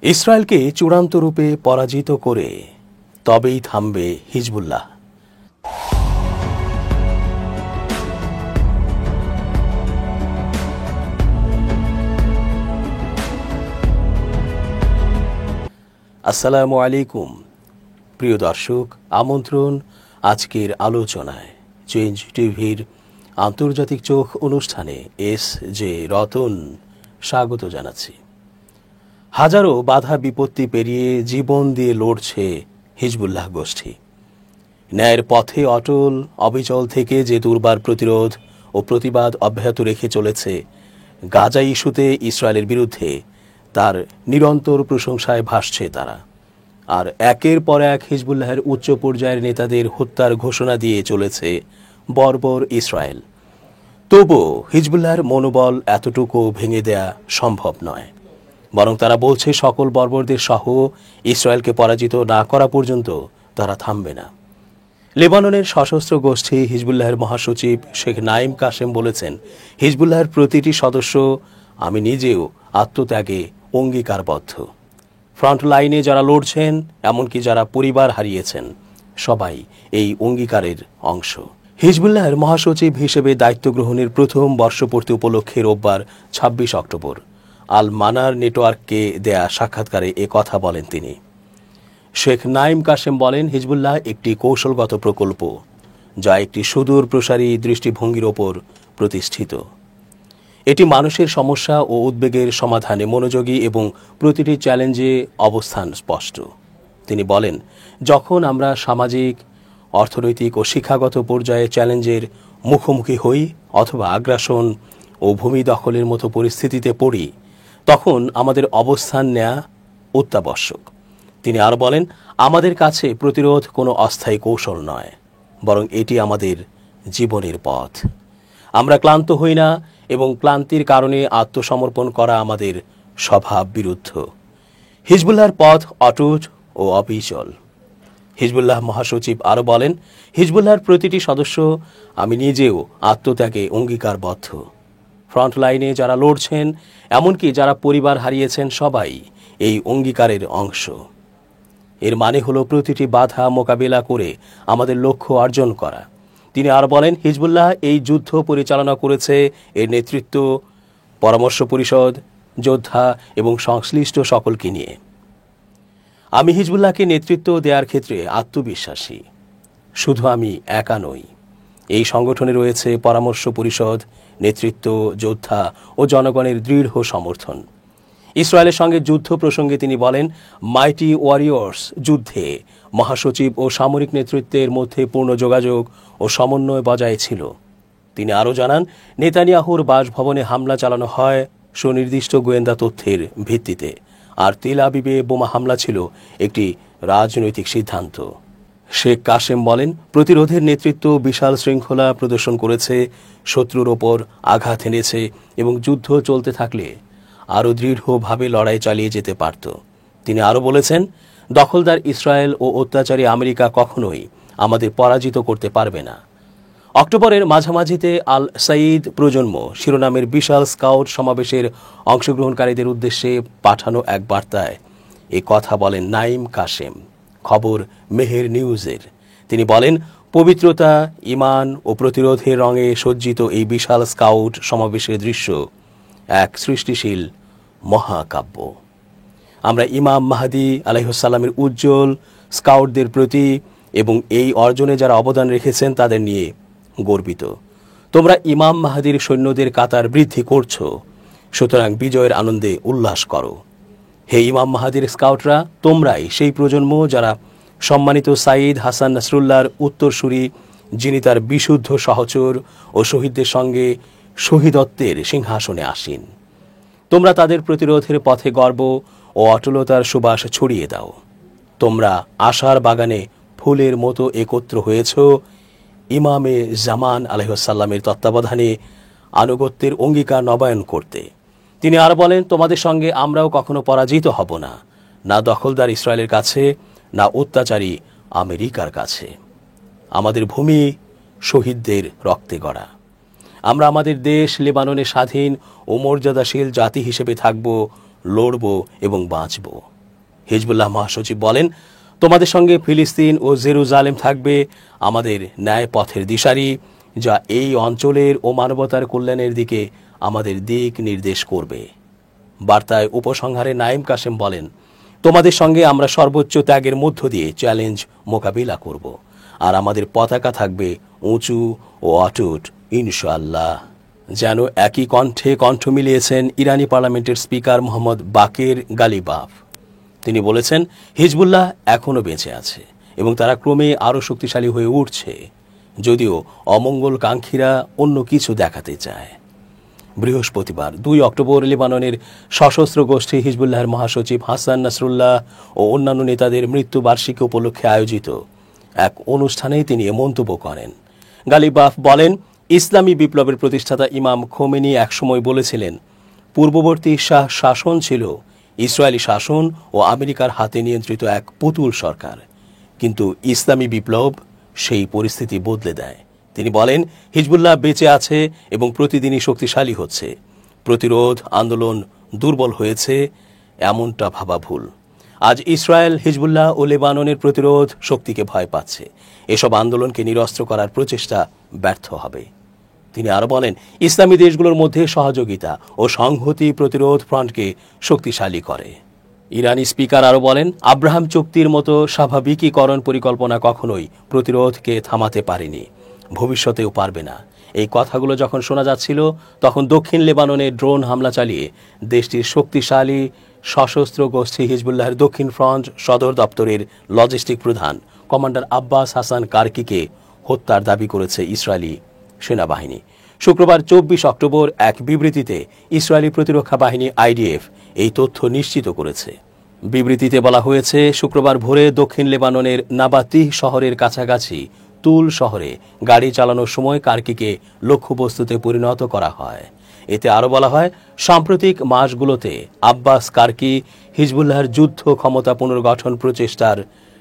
ইসরায়েলকে চূড়ান্ত রূপে পরাজিত করে তবেই থামবে হিজবুল্লাহ। আসসালামু আলাইকুম প্রিয় দর্শক, আমন্ত্রণ আজকের আলোচনায়। চেঞ্জ টিভির আন্তর্জাতিক চোখ অনুষ্ঠানে এস জে রতন স্বাগত জানাচ্ছি। হাজারো বাধা বিপত্তি পেরিয়ে জীবন দিয়ে লড়ছে হিজবুল্লাহ গোষ্ঠী। ন্যায়ের পথে অটল অবিচল থেকে যে দুর্বার প্রতিরোধ ও প্রতিবাদ অব্যাহত রেখে চলেছে গাজা ইস্যুতে ইসরায়েলের বিরুদ্ধে, তার নিরন্তর প্রশংসায় ভাসছে তারা। আর একের পর এক হিজবুল্লাহের উচ্চ পর্যায়ের নেতাদের হত্যার ঘোষণা দিয়ে চলেছে বর্বর ইসরায়েল। তবুও হিজবুল্লাহর মনোবল এতটুকু ভেঙে দেয়া সম্ভব নয়, বরং তারা বলছে সকল বর্বরদের সহ ইসরায়েলকে পরাজিত না করা পর্যন্ত তারা থামবে না। লেবাননের সশস্ত্র গোষ্ঠী হিজবুল্লাহের মহাসচিব শেখ নাইম কাশেম বলেছেন, হিজবুল্লাহের প্রতিটি সদস্য, আমি নিজেও আত্মত্যাগে অঙ্গীকারবদ্ধ। ফ্রন্ট লাইনে যারা লড়ছেন, এমনকি যারা পরিবার হারিয়েছেন, সবাই এই অঙ্গীকারের অংশ। হিজবুল্লাহের মহাসচিব হিসেবে দায়িত্ব গ্রহণের প্রথম বর্ষপূর্তি উপলক্ষে রোববার ২৬ অক্টোবর আল মানার নেটওয়ার্ককে দেয়া সাক্ষাৎকারে এ কথা বলেন তিনি। শেখ নাইম কাশেম বলেন, হিজবুল্লাহ একটি কৌশলগত প্রকল্প, যা একটি সুদূর প্রসারী দৃষ্টিভঙ্গির ওপর প্রতিষ্ঠিত। এটি মানুষের সমস্যা ও উদ্বেগের সমাধানে মনোযোগী এবং প্রতিটি চ্যালেঞ্জে অবস্থান স্পষ্ট। তিনি বলেন, যখন আমরা সামাজিক, অর্থনৈতিক ও শিক্ষাগত পর্যায়ে চ্যালেঞ্জের মুখোমুখি হই অথবা আগ্রাসন ও ভূমি দখলের মতো পরিস্থিতিতে পড়ি, তখন আমাদের অবস্থান নেওয়া অত্যাবশ্যক। তিনি আরও বলেন, আমাদের কাছে প্রতিরোধ কোনো অস্থায়ী কৌশল নয়, বরং এটি আমাদের জীবনের পথ। আমরা ক্লান্ত হই না এবং ক্লান্তির কারণে আত্মসমর্পণ করা আমাদের স্বভাব বিরুদ্ধ। হিজবুল্লাহর পথ অটুট ও অবিচল। হিজবুল্লাহ মহাসচিব আরও বলেন, হিজবুল্লাহর প্রতিটি সদস্য, আমি নিজেও আত্মত্যাগে অঙ্গীকারবদ্ধ। ফ্রন্ট লাইনে যারা লড়ছেন, এমনকি যারা পরিবার হারিয়েছেন, সবাই এই অঙ্গীকারের অংশ। এর মানে হলো প্রতিটি বাধা মোকাবিলা করে আমাদের লক্ষ্য অর্জন করা। তিনি আর বলেন, হিজবুল্লাহ এই যুদ্ধ পরিচালনা করেছে এর নেতৃত্ব, পরামর্শ পরিষদ, যোদ্ধা এবং সংশ্লিষ্ট সকলকে নিয়ে। আমি হিজবুল্লাহকে নেতৃত্ব দেওয়ার ক্ষেত্রে আত্মবিশ্বাসী। শুধু আমি একা নই, এই সংগঠনে রয়েছে পরামর্শ পরিষদ, নেতৃত্ব, যোদ্ধা ও জনগণের দৃঢ় সমর্থন। ইসরায়েলের সঙ্গে যুদ্ধ প্রসঙ্গে তিনি বলেন, মাইটি ওয়ারিয়র্স যুদ্ধে মহাসচিব ও সামরিক নেতৃত্বের মধ্যে পূর্ণ যোগাযোগ ও সমন্বয় বজায় ছিল। তিনি আরও জানান, নেতানিয়াহুর বাসভবনে হামলা চালানো হয় সুনির্দিষ্ট গোয়েন্দা তথ্যের ভিত্তিতে, আর তেল আবিবে বোমা হামলা ছিল একটি রাজনৈতিক সিদ্ধান্ত। শেখ কাশেম বলেন, প্রতিরোধের নেতৃত্ব বিশাল শৃঙ্খলা প্রদর্শন করেছে, শত্রুর ওপর আঘাত এনেছে এবং যুদ্ধ চলতে থাকলে আরও দৃঢ়ভাবে লড়াই চালিয়ে যেতে পারত। তিনি আরও বলেছেন, দখলদার ইসরায়েল ও অত্যাচারী আমেরিকা কখনোই আমাদের পরাজিত করতে পারবে না। অক্টোবরের মাঝামাঝিতে আল সাইদ প্রজন্ম শিরোনামের বিশাল স্কাউট সমাবেশের অংশগ্রহণকারীদের উদ্দেশ্যে পাঠানো এক বার্তায় এ কথা বলেন নাইম কাশেম। খবর মেহের নিউজের। তিনি বলেন, পবিত্রতা, ঈমান ও প্রতিরোধের রঙে সজ্জিত এই বিশাল স্কাউট সমাবেশের দৃশ্য এক সৃষ্টিশীল মহাকাব্য। আমরা ইমাম মাহদী আলাইহিসসালামের উজ্জ্বল স্কাউটদের প্রতি এবং এই অর্জনে যারা অবদান রেখেছেন তাদের নিয়ে গর্বিত। তোমরা ইমাম মাহদীর সৈন্যদের কাতার বৃদ্ধি করছো, সুতরাং বিজয়ের আনন্দে উল্লাস করো। হে ইমাম মাহদীর স্কাউটরা, তোমরাই সেই প্রজন্ম যারা সম্মানিত সাইদ হাসান নাসরুল্লাহর উত্তরসূরি, যিনি তার বিশুদ্ধ সহচর ও শহীদদের সঙ্গে শহীদত্বের সিংহাসনে আসীন। তোমরা তাদের প্রতিরোধের পথে গর্ব ও অটলতার সুবাস ছড়িয়ে দাও। তোমরা আশার বাগানে ফুলের মতো একত্র হয়েছ ইমামে জামান আলাইহিসসালামের তত্ত্বাবধানে আনুগত্যের অঙ্গীকার নবায়ন করতে। তিনি আর বলেন, তোমাদের সঙ্গে আমরাও কখনো পরাজিত হব না, না দখলদার ইসরায়েলের কাছে, না অত্যাচারী আমেরিকার কাছে। আমাদের ভূমি শহীদদের রক্তে গড়া। আমরা আমাদের দেশ লেবাননে স্বাধীন ও মর্যাদাশীল জাতি হিসেবে থাকব, লড়ব এবং বাঁচব। হিজবুল্লাহ মহাসচিব বলেন, তোমাদের সঙ্গে ফিলিস্তিন ও জেরুজালেম থাকবে আমাদের ন্যায় পথের দিশারি, যা এই অঞ্চলের ও মানবতার কল্যাণের দিকে আমাদের দিক নির্দেশ করবে। বার্তায় উপসংহারে নাইম কাসেম বলেন, তোমাদের সঙ্গে আমরা সর্বোচ্চ ত্যাগের মধ্য দিয়ে চ্যালেঞ্জ মোকাবিলা করব, আর আমাদের পতাকা থাকবে উঁচু ও অটুট ইনশাআল্লাহ। যেন একই কণ্ঠে কণ্ঠ মিলিয়েছেন ইরানি পার্লামেন্টের স্পিকার মোহাম্মদ বাকের গালিবাফ। তিনি বলেছেন, হিজবুল্লাহ এখনও বেঁচে আছে এবং তারা ক্রমে আরও শক্তিশালী হয়ে উঠছে, যদিও অমঙ্গলকাঙ্ক্ষীরা অন্য কিছু দেখাতে চায়। বৃহস্পতিবার 2 অক্টোবর লেবাননের সশস্ত্র গোষ্ঠী হিজবুল্লাহর মহাসচিব হাসান নাসরুল্লাহ ও অন্যান্য নেতাদের মৃত্যুবার্ষিকী উপলক্ষে আয়োজিত এক অনুষ্ঠানেই তিনি এ মন্তব্য করেন। গালিবাফ বলেন, ইসলামী বিপ্লবের প্রতিষ্ঠাতা ইমাম খোমেনি একসময় বলেছিলেন, পূর্ববর্তী শাহ শাসন ছিল ইসরায়েলি শাসন ও আমেরিকার হাতে নিয়ন্ত্রিত এক পুতুল সরকার, কিন্তু ইসলামী বিপ্লব সেই পরিস্থিতি বদলে দেয়। তিনি বলেন, হিজবুল্লাহ বেঁচে আছে এবং প্রতিদিনই শক্তিশালী হচ্ছে। প্রতিরোধ আন্দোলন দুর্বল হয়েছে এমনটা ভাবা ভুল। আজ ইসরায়েল, হিজবুল্লাহ ও লেবাননের প্রতিরোধ শক্তিকে ভয় পাচ্ছে। এসব আন্দোলনকে নিরস্ত্র করার প্রচেষ্টা ব্যর্থ হবে। তিনি আরও বলেন, ইসলামী দেশগুলোর মধ্যে সহযোগিতা ও সংহতি প্রতিরোধ ফ্রন্টকে শক্তিশালী করে। ইরানি স্পিকার আরও বলেন, আব্রাহাম চুক্তির মতো স্বাভাবিকীকরণ পরিকল্পনা কখনোই প্রতিরোধকে থামাতে পারেনি, ভবিষ্যতেও পারবে না। এই কথাগুলো যখন শোনা যাচ্ছিল, তখন দক্ষিণ লেবাননে ড্রোন হামলা চালিয়ে দেশটির শক্তিশালী সশস্ত্র গোষ্ঠী হিজবুল্লাহের দক্ষিণ ফ্রন্ট সদর দপ্তরের লজিস্টিক প্রধান কমান্ডার আব্বাস হাসান কারকিকে হত্যার দাবি করেছে ইসরায়েলি সেনাবাহিনী। শুক্রবার 24 অক্টোবর এক বিবৃতিতে ইসরায়েলি প্রতিরক্ষা বাহিনী আইডিএফ এই তথ্য নিশ্চিত করেছে। বিবৃতিতে বলা হয়েছে, শুক্রবার ভোরে দক্ষিণ লেবাননের নাবাতিহ শহরের কাছাকাছি তুল শহরে গাড়ি চালানোর সময় কারকিকে লক্ষ্যবস্তুতে পরিণত করা হয়। এতে আরও বলা হয়, সাম্প্রতিক মাসগুলোতে আব্বাস কারকি হিজবুল্লাহর যুদ্ধ ক্ষমতা পুনর্গঠন প্রচেষ্টার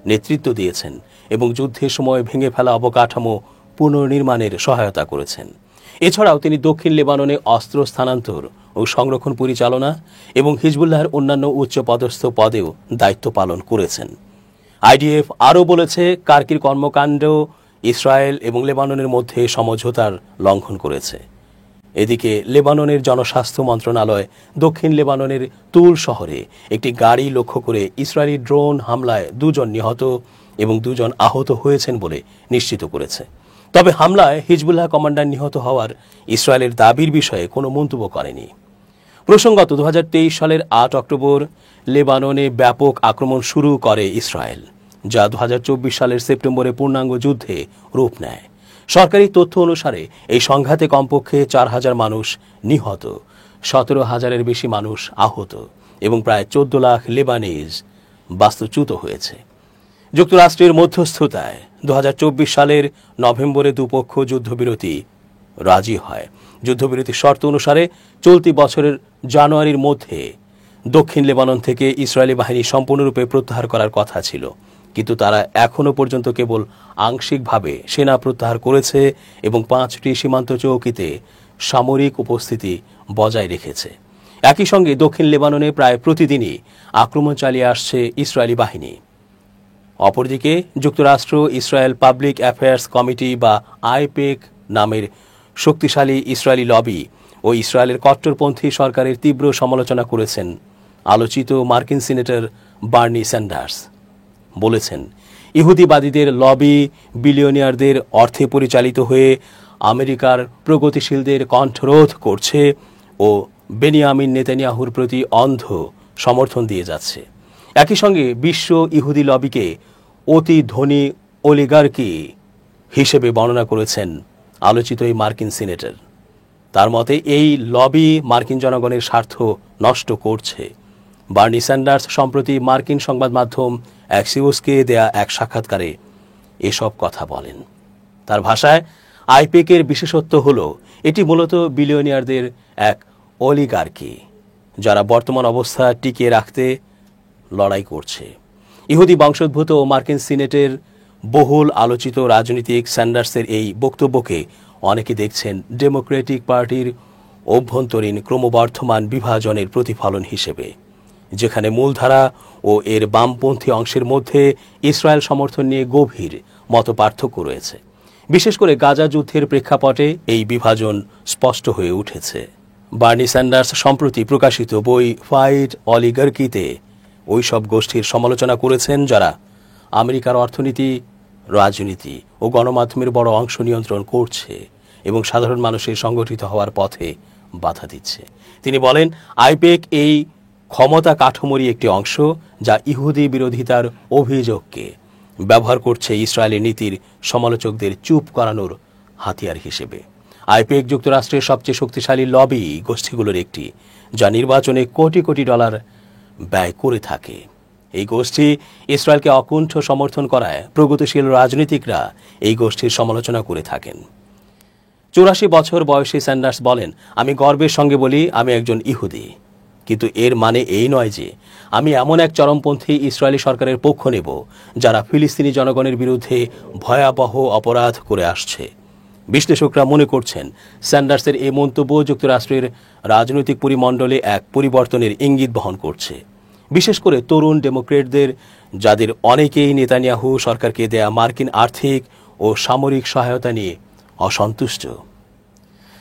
নেতৃত্ব দিয়েছেন এবং যুদ্ধের সময় ভেঙে ফেলা অবকাঠামো পুনর্নির্মাণের সহায়তা করেছেন। এছাড়াও তিনি দক্ষিণ লেবাননে অস্ত্র স্থানান্তর ও সংরক্ষণ পরিচালনা এবং হিজবুল্লাহর অন্যান্য উচ্চপদস্থ পদেও দায়িত্ব পালন করেছেন। আইডিএফ আরও বলেছে, কারকির কর্মকাণ্ড ইসরায়েল এবং লেবাননের মধ্যে সমঝোতার লঙ্ঘন করেছে। এদিকে লেবাননের জনস্বাস্থ্য মন্ত্রণালয় দক্ষিণ লেবাননের তুল শহরে একটি গাড়ি লক্ষ্য করে ইসরায়েলি ড্রোন হামলায় 2 জন নিহত এবং 2 জন আহত হয়েছেন বলে নিশ্চিত করেছে। তবে হামলায় হিজবুল্লাহ কমান্ডার নিহত হওয়ার ইসরায়েলের দাবির বিষয়ে কোনো মন্তব্য করেনি। প্রসঙ্গত 2023 সালের 8 অক্টোবর লেবাননে ব্যাপক আক্রমণ শুরু করে ইসরায়েল, যা 2024 সালের সেপ্টেম্বরে পূর্ণাঙ্গ যুদ্ধে রূপ নেয়। সরকারি তথ্য অনুসারে এই সংঘাতে কমপক্ষে 4,000 মানুষ নিহত, 17,000-এর বেশি মানুষ আহত এবং প্রায় 14 লাখ লেবানিজ বাস্তুচ্যুত হয়েছে। যুক্তরাষ্ট্রের মধ্যস্থতায় 2024 সালের নভেম্বরে দুপক্ষ যুদ্ধবিরতি রাজি হয়। যুদ্ধবিরতির শর্ত অনুসারে চলতি বছরের জানুয়ারির মধ্যে দক্ষিণ লেবানন থেকে ইসরায়েলি বাহিনী সম্পূর্ণরূপে প্রত্যাহার করার কথা ছিল, কিন্তু তারা এখনও পর্যন্ত কেবল আংশিকভাবে সেনা প্রত্যাহার করেছে এবং 5টি সীমান্ত চৌকিতে সামরিক উপস্থিতি বজায় রেখেছে। একই সঙ্গে দক্ষিণ লেবাননে প্রায় প্রতিদিনই আক্রমণ চালিয়ে আসছে ইসরায়েলি বাহিনী। অপরদিকে যুক্তরাষ্ট্র ইসরায়েল পাবলিক অ্যাফেয়ার্স কমিটি বা আইপেক নামের শক্তিশালী ইসরায়েলি লবি ও ইসরায়েলের কট্টরপন্থী সরকারের তীব্র সমালোচনা করেছেন। আলোচিত মার্কিন সিনেটর বার্নি স্যান্ডার্স বলেছেন, ইহুদিবাদীদের লবি বিলিয়নিয়ারদের অর্থে পরিচালিত হয়ে আমেরিকার প্রগতিশীলদের কণ্ঠরোধ করছে ও বেনিয়ামিন নেতানিয়াহুর প্রতি অন্ধ সমর্থন দিয়ে যাচ্ছে। একই সঙ্গে বিশ্ব ইহুদি লবিকে অতি ধনী অলিগার্কি হিসেবে বর্ণনা করেছেন আলোচিত এই মার্কিন সিনেটর। তার মতে এই লবি মার্কিন জনগণের স্বার্থ নষ্ট করছে। বার্নি স্যান্ডার্স সম্প্রতি মার্কিন সংবাদ মাধ্যম অ্যাক্সিওসকে দেয়া এক সাক্ষাৎকারে এসব কথা বলেন। তার ভাষায়, আইপেকের বিশেষত্ব হল এটি মূলত বিলিয়নিয়ারদের এক অলিগার্কি, যারা বর্তমান অবস্থা টিকিয়ে রাখতে লড়াই করছে। ইহুদি বংশোদ্ভূত ও মার্কিন সিনেটের বহুল আলোচিত রাজনীতিক স্যান্ডার্সের এই বক্তব্যকে অনেকে দেখছেন ডেমোক্রেটিক পার্টির অভ্যন্তরীণ ক্রমবর্ধমান বিভাজনের প্রতিফলন হিসেবে, যেখানে মূলধারা ও এর বামপন্থী অংশের মধ্যে ইসরায়েল সমর্থন নিয়ে গভীর মতপার্থক্য রয়েছে। বিশেষ করে গাজা যুদ্ধের প্রেক্ষাপটে এই বিভাজন স্পষ্ট হয়ে উঠেছে। বার্নি স্যান্ডার্স সম্প্রতি প্রকাশিত বই ফাইট অলিগার্কিতে ওই সব গোষ্ঠীর সমালোচনা করেছেন যারা আমেরিকার অর্থনীতি, রাজনীতি ও গণমাধ্যমের বড় অংশ নিয়ন্ত্রণ করছে এবং সাধারণ মানুষের সংগঠিত হওয়ার পথে বাধা দিচ্ছে। তিনি বলেন, আইপেক এই ক্ষমতা কাঠামোরই একটি অংশ যা ইহুদি বিরোধিতার অভিযোগকে ব্যবহার করছে ইসরায়েলি নীতির সমালোচকদের চুপ করানোর হাতিয়ার হিসেবে। আইপেক যুক্তরাষ্ট্রের সবচেয়ে শক্তিশালী লবি গোষ্ঠীগুলোর একটি, যা নির্বাচনে কোটি কোটি ডলার ব্যয় করে থাকে। এই গোষ্ঠী ইসরায়েলকে অকুণ্ঠ সমর্থন করায় প্রগতিশীল রাজনীতিকরা এই গোষ্ঠীর সমালোচনা করে থাকেন। 84 বছর বয়সী স্যান্ডার্স বলেন, আমি গর্বের সঙ্গে বলি আমি একজন ইহুদি, কিন্তু এর মানে এই নয় যে আমি এমন এক চরমপন্থী ইসরায়েলি সরকারের পক্ষ নেব যারা ফিলিস্তিনি জনগণের বিরুদ্ধে ভয়াবহ অপরাধ করে আসছে। বিশ্লেষকরা মনে করছেন স্যান্ডার্সের এই মন্তব্য যুক্তরাষ্ট্রের রাজনৈতিক পরিমণ্ডলে এক পরিবর্তনের ইঙ্গিত বহন করছে, বিশেষ করে তরুণ ডেমোক্রেটদের, যাদের অনেকেই নেতানিয়াহু সরকারকে দেয়া মার্কিন আর্থিক ও সামরিক সহায়তা নিয়ে অসন্তুষ্ট।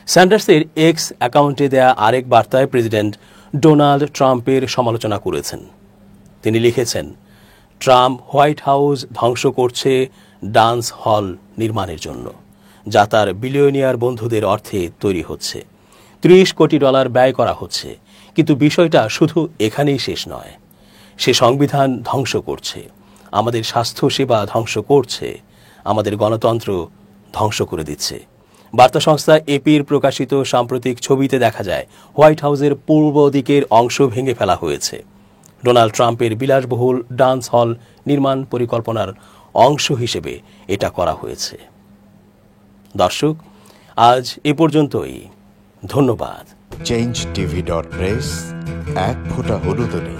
স্যান্ডার্সের এক্স অ্যাকাউন্টে দেয়া আরেক বার্তায় প্রেসিডেন্ট ডোনাল্ড ট্রাম্পের সমালোচনা করেছেন। তিনি লিখেছেন, ট্রাম্প হোয়াইট হাউস ধ্বংস করছে ডান্স হল নির্মাণের জন্য, যা তার বিলিয়নিয়ার বন্ধুদের অর্থে তৈরি হচ্ছে। $30 কোটি ব্যয় করা হচ্ছে, কিন্তু বিষয়টা শুধু এখানেই শেষ নয়। সে সংবিধান ধ্বংস করছে, আমাদের স্বাস্থ্যসেবা ধ্বংস করছে, আমাদের গণতন্ত্র ধ্বংস করে দিচ্ছে। বার্তা সংস্থা এপির প্রকাশিত সাম্প্রতিক ছবিতে দেখা যায় হোয়াইট হাউসের পূর্ব দিকের অংশ ভেঙে ফেলা হয়েছে। ডোনাল্ড ট্রাম্পের বিলাসবহুল ডান্স হল নির্মাণ পরিকল্পনার অংশ হিসেবে এটা করা হয়েছে। দর্শক, আজ এ পর্যন্তই। ধন্যবাদ। changeTV.press, এক ফোঁটা হলুদ নেই।